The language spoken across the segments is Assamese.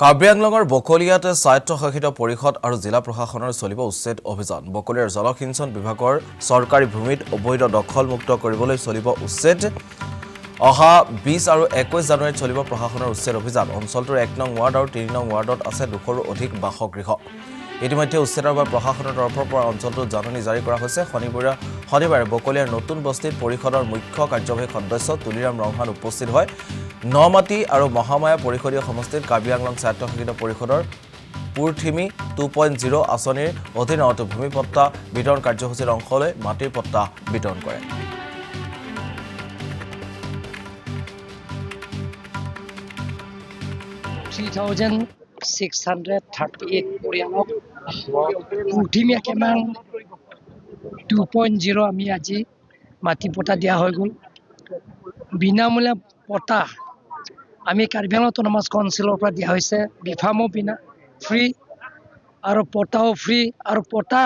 কাৰ্বি আংলঙৰ বকলিয়াত স্বায়ত্তশাসিত পৰিষদ আৰু জিলা প্ৰশাসনৰ চলিব উচ্ছেদ অভিযান। বকলিয়াৰ জলসিঞ্চন বিভাগৰ চৰকাৰী ভূমিত অবৈধ দখলমুক্ত কৰিবলৈ চলিব উচ্ছেদ। অহা 20 আৰু 21 জানুৱাৰীত চলিব প্ৰশাসনৰ উচ্ছেদ অভিযান। অঞ্চলটোৰ 1 নং ৱাৰ্ড আৰু 3 নং ৱাৰ্ডত আছে 200ৰো অধিক বাসগৃহ। ইতিমধ্যে উচ্ছেদৰ বাবে প্ৰশাসনৰ তৰফৰ পৰা অঞ্চলটোত জাননী জাৰি কৰা হৈছে। শনিবাৰে বকলিয়াৰ নতুন বস্তিত পৰিষদৰ মুখ্য কাৰ্যবাহী সদস্য তুলিৰাম ৰংহান উপস্থিত হয়। নমাটি আৰু মহামায়া পৰিষদীয় সমষ্টিত কাৰ্বি আংলং স্বায়ত্তশাসিত পৰিষদৰ পুৰথিমি 2.0 আঁচনিৰ অধীনত ভূমিপট্টা বিতৰণ কাৰ্যসূচীৰ অংশ লৈ মাটিৰ পট্টা বিতৰণ কৰে। 3,638 পৰিয়ালক পুৰথিমি একেমান 2.0 আমি আজি মাটি পট্টা দিয়া হৈ গ'ল। বিনামূলীয়া পট্টা আমি কাৰ্বি আংলং অট'নমাছ কাউন্সিলৰ পৰা দিয়া হৈছে। বিফাৰ্মো ফ্ৰী আৰু পট্টাও ফ্ৰী আৰু পট্টা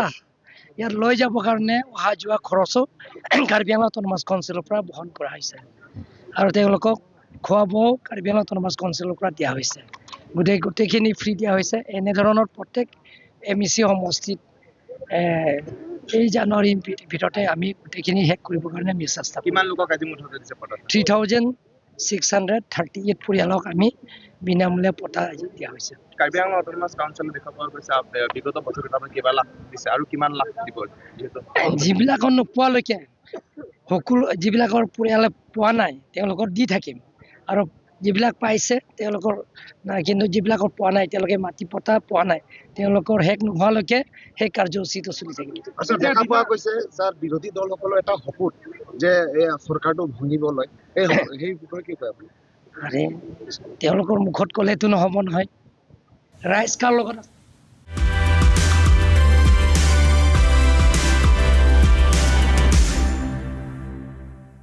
ইয়াত লৈ যাবৰ কাৰণে অহা যোৱা খৰচো কাৰ্বি আংলং অট'নমাছ কাউন্সিলৰ পৰা বহন কৰা হৈছে আৰু তেওঁলোকক খোৱা বোৱাও কাৰ্বি আংলং অট'নমাছ কাউন্সিলৰ পৰা দিয়া হৈছে। গোটেইখিনি ফ্ৰী দিয়া হৈছে। এনেধৰণৰ প্ৰত্যেক MEC সমষ্টিত 3 জানুৱাৰীৰ ভিতৰতে আমি গোটেইখিনি শেষ কৰিবৰ কাৰণে আমি চেষ্টা কৰিম। কিমান লোকক আজি মুঠতে দিছে পট্টা? 3,638 পৰিয়ালক আমি বিনামূলীয়া পট্টা আজি দিয়া হৈছে। কাৰ্বি আংলং অট'নমাছ কাউন্সিলত দেখা পোৱা গৈছে বিগত বছৰত আপুনি কিবা লাখ দিছে আৰু কিমান লাখ দিব যিহেতু যিবিলাকৰ নোপোৱালৈকে সকলো যিবিলাকৰ পৰিয়ালে পোৱা নাই তেওঁলোকৰ দি থাকিম আৰু যিবিলাক পাইছে তেওঁলোকৰ কিন্তু যিবিলাকৰ পোৱা নাই তেওঁলোকে মাটি পট্টা পোৱা নাই তেওঁলোকৰ শেষ নোহোৱালৈকে সেই কাৰ্যসূচীটো চলি থাকিব। দেখা পোৱা গৈছে ছাৰ বিৰোধী দলসকলৰ এটা সপোন যে এই চৰকাৰটো ভাঙিবলৈ সেই বিষয়ে কি কয় আপুনি? আৰে তেওঁলোকৰ মুখত ক'লেতো নহ'ব নহয়। ৰাইজ কাৰ লগত আছে?